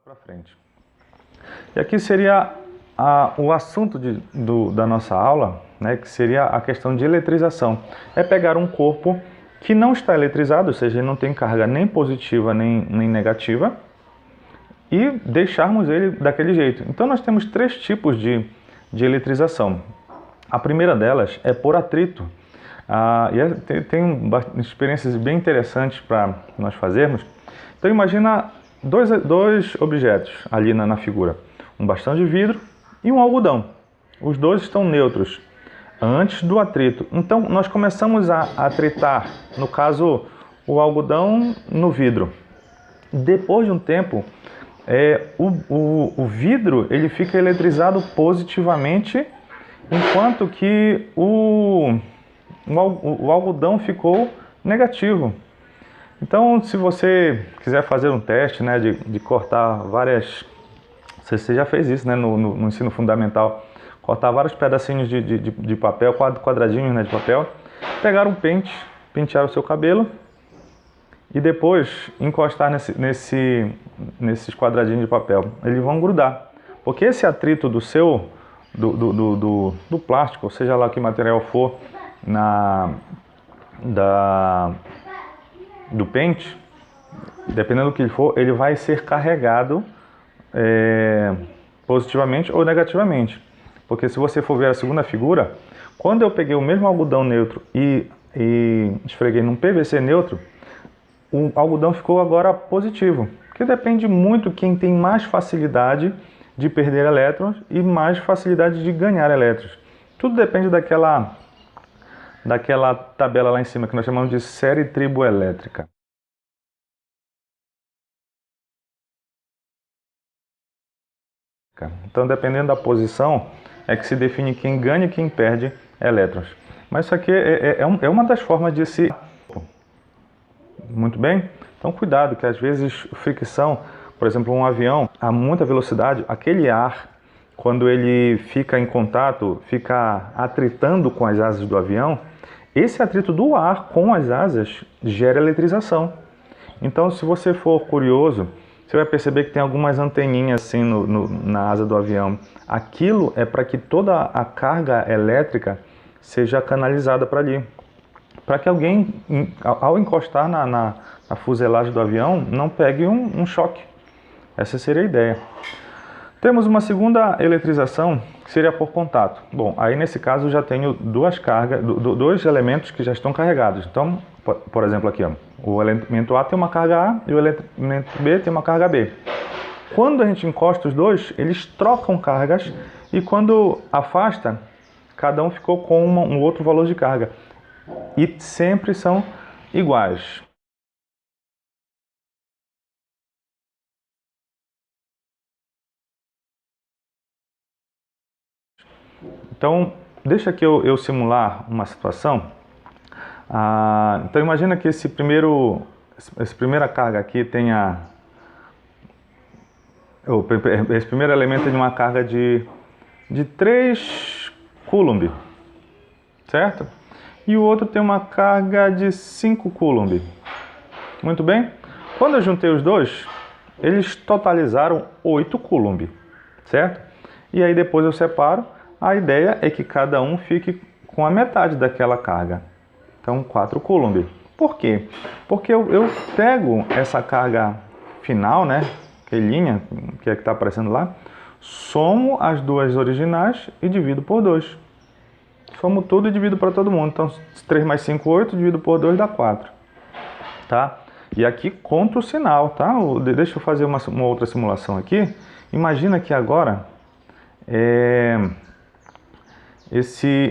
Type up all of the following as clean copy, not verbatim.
para frente. E aqui seria o assunto da nossa aula, né, que seria a questão de eletrização. É pegar um corpo que não está eletrizado, ou seja, ele não tem carga nem positiva nem negativa, e deixarmos ele daquele jeito. Então nós temos três tipos de eletrização. A primeira delas é por atrito. Tem experiências bem interessantes para nós fazermos. Então imagina dois objetos ali na figura. Um bastão de vidro e um algodão. Os dois estão neutros antes do atrito. Então nós começamos a atritar, no caso, o algodão no vidro. Depois de um tempo, o vidro ele fica eletrizado positivamente, enquanto que o algodão ficou negativo. Então, se você quiser fazer um teste, né, de cortar várias... Você já fez isso, né, no ensino fundamental. Cortar vários pedacinhos de papel, quadradinhos, né, de papel. Pegar um pente, pentear o seu cabelo e depois encostar nesses quadradinhos de papel. Eles vão grudar. Porque esse atrito do plástico, ou seja lá que material for, do pente, dependendo do que ele for, ele vai ser carregado positivamente ou negativamente. Porque se você for ver a segunda figura, quando eu peguei o mesmo algodão neutro e esfreguei num PVC neutro, o algodão ficou agora positivo. Porque depende muito quem tem mais facilidade de perder elétrons e mais facilidade de ganhar elétrons. Tudo depende daquela tabela lá em cima que nós chamamos de série triboelétrica. Então, dependendo da posição, é que se define quem ganha e quem perde elétrons. Mas isso aqui é uma das formas de se... Muito bem? Então, cuidado, que às vezes fricção, por exemplo, um avião a muita velocidade, aquele ar, quando ele fica em contato, fica atritando com as asas do avião, esse atrito do ar com as asas gera eletrização. Então, se você for curioso, você vai perceber que tem algumas anteninhas assim na asa do avião. Aquilo é para que toda a carga elétrica seja canalizada para ali. Para que alguém, ao encostar na fuselagem do avião, não pegue um choque. Essa seria a ideia. Temos uma segunda eletrização, que seria por contato. Bom, aí nesse caso já tenho duas cargas, dois elementos que já estão carregados. Então, por exemplo aqui, ó, o elemento A tem uma carga A e o elemento B tem uma carga B. Quando a gente encosta os dois, eles trocam cargas e quando afasta, cada um ficou com um outro valor de carga. E sempre são iguais. Então, deixa que eu simular uma situação. Então, imagina que essa primeira carga aqui tenha... Esse primeiro elemento tem uma carga de 3 Coulomb, certo? E o outro tem uma carga de 5 Coulomb. Muito bem? Quando eu juntei os dois, eles totalizaram 8 Coulomb, certo? E aí depois eu separo. A ideia é que cada um fique com a metade daquela carga. Então, 4 Coulomb. Por quê? Porque eu pego essa carga final, né? Que linha, que é que está aparecendo lá, somo as duas originais e divido por 2. Somo tudo e divido para todo mundo. Então, 3 mais 5, 8, divido por 2 dá 4. Tá? E aqui conta o sinal, tá? Deixa eu fazer uma outra simulação aqui. Imagina que agora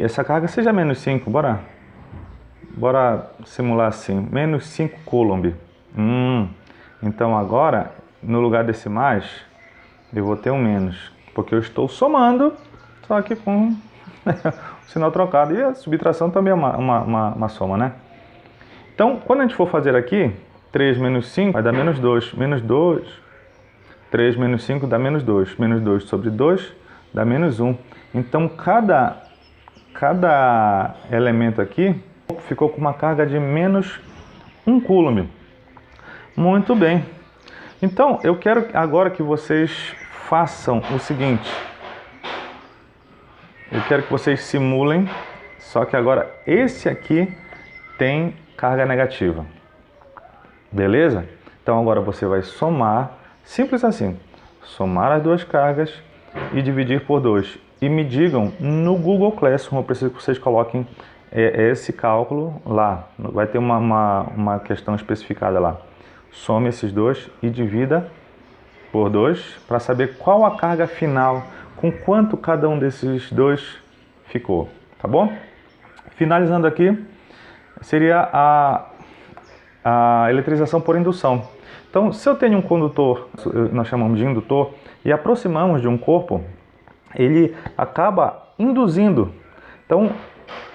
essa carga seja menos 5. Bora simular assim. Menos 5 Coulomb. Então agora, no lugar desse mais, eu vou ter um menos. Porque eu estou somando, só que com o sinal trocado. E a subtração também é uma soma, né? Então, quando a gente for fazer aqui, 3 menos 5 vai dar menos 2. Menos 2. 3 menos 5 dá menos 2. Menos 2 sobre 2 dá menos 1. Então, cada elemento aqui ficou com uma carga de menos 1 Coulomb. Muito bem. Então, eu quero agora que vocês façam o seguinte. Eu quero que vocês simulem, só que agora esse aqui tem carga negativa. Beleza? Então agora você vai somar, simples assim, somar as duas cargas e dividir por 2. E me digam, no Google Classroom, eu preciso que vocês coloquem esse cálculo lá. Vai ter uma questão especificada lá. Some esses dois e divida por 2 para saber qual a carga final, com quanto cada um desses dois ficou, tá bom? Finalizando aqui, seria a eletrização por indução. Então, se eu tenho um condutor, nós chamamos de indutor, e aproximamos de um corpo, ele acaba induzindo. Então,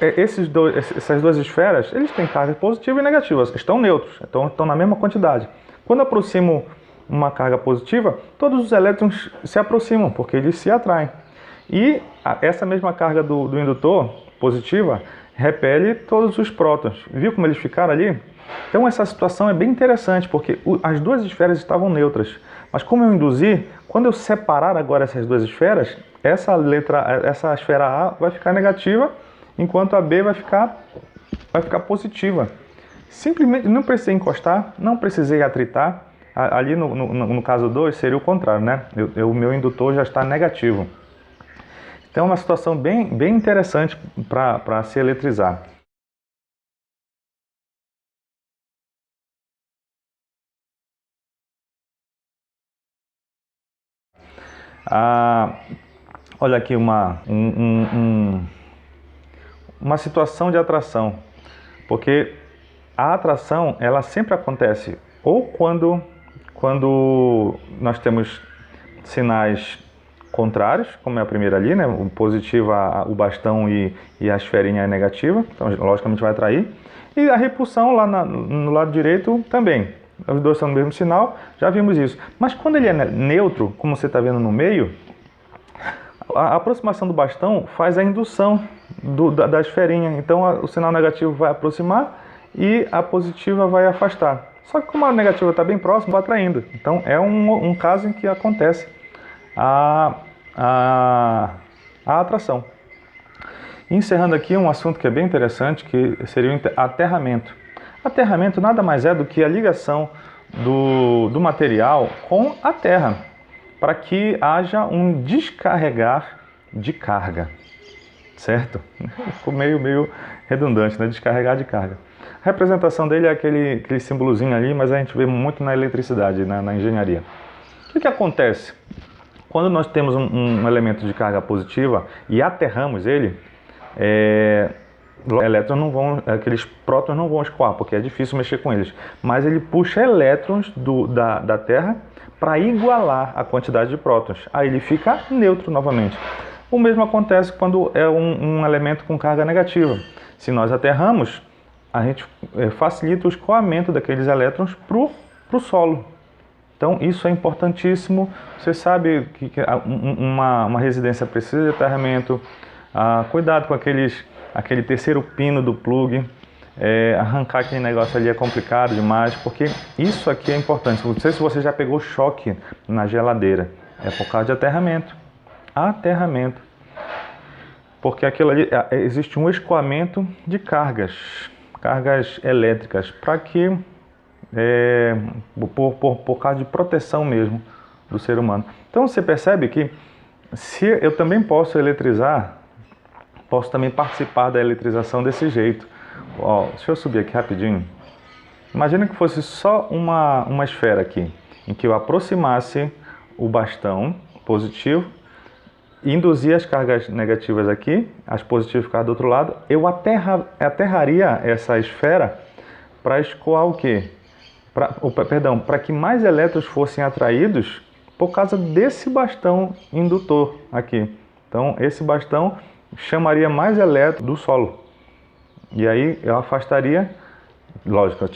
essas duas esferas, eles têm carga positiva e negativa, estão neutros, estão na mesma quantidade. Quando aproximo uma carga positiva, todos os elétrons se aproximam, porque eles se atraem. E essa mesma carga do indutor positiva repele todos os prótons. Viu como eles ficaram ali? Então essa situação é bem interessante, porque as duas esferas estavam neutras. Mas como eu induzi, quando eu separar agora essas duas esferas, essa esfera A vai ficar negativa, enquanto a B vai ficar positiva. Simplesmente não precisei encostar, não precisei atritar. Ali no caso 2 seria o contrário, né? O meu indutor já está negativo. Então é uma situação bem interessante para se eletrizar. Olha aqui uma situação de atração, porque a atração ela sempre acontece ou quando nós temos sinais contrários, como é a primeira ali, né? O positivo, o bastão e a esferinha é negativa, então logicamente vai atrair. E a repulsão lá no lado direito também. Os dois são do mesmo sinal, já vimos isso. Mas quando ele é neutro, como você está vendo no meio, a aproximação do bastão faz a indução da esferinha. Então o sinal negativo vai aproximar e a positiva vai afastar. Só que como a negativa está bem próxima, vai atraindo. Então é um caso em que acontece a atração. Encerrando aqui um assunto que é bem interessante, que seria o aterramento. Aterramento nada mais é do que a ligação do material com a terra, para que haja um descarregar de carga, certo? Ficou meio redundante, né? Descarregar de carga. A representação dele é aquele símbolozinho ali, mas a gente vê muito na eletricidade, na engenharia. O que acontece? Quando nós temos um elemento de carga positiva e aterramos ele, elétrons não vão, aqueles prótons não vão escoar, porque é difícil mexer com eles. Mas ele puxa elétrons da Terra para igualar a quantidade de prótons. Aí ele fica neutro novamente. O mesmo acontece quando é um elemento com carga negativa. Se nós aterramos, a gente facilita o escoamento daqueles elétrons para o solo. Então isso é importantíssimo. Você sabe que uma residência precisa de aterramento. Cuidado com aquele terceiro pino do plug. Arrancar aquele negócio ali é complicado demais, porque isso aqui é importante. Não sei se você já pegou choque na geladeira. É por causa de aterramento. Aterramento. Porque aquilo ali, existe um escoamento de cargas elétricas, para que por causa de proteção mesmo do ser humano. Então você percebe que se eu também posso eletrizar, posso também participar da eletrização desse jeito. Deixa eu subir aqui rapidinho. Imagina que fosse só uma esfera aqui, em que eu aproximasse o bastão positivo, induzir as cargas negativas aqui, as positivas ficaram do outro lado, eu aterraria essa esfera para escoar o quê? Para que mais elétrons fossem atraídos por causa desse bastão indutor aqui. Então esse bastão chamaria mais elétrons do solo. E aí eu afastaria, lógico, eu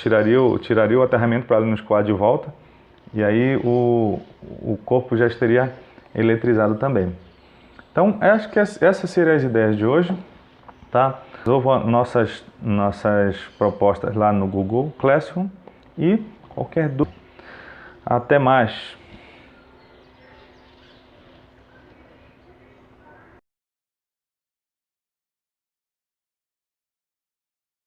tiraria o aterramento para ele não escoar de volta, e aí o corpo já estaria eletrizado também. Então, acho que essas seriam as ideias de hoje, tá? Resolva nossas propostas lá no Google Classroom e qualquer dúvida, Até mais!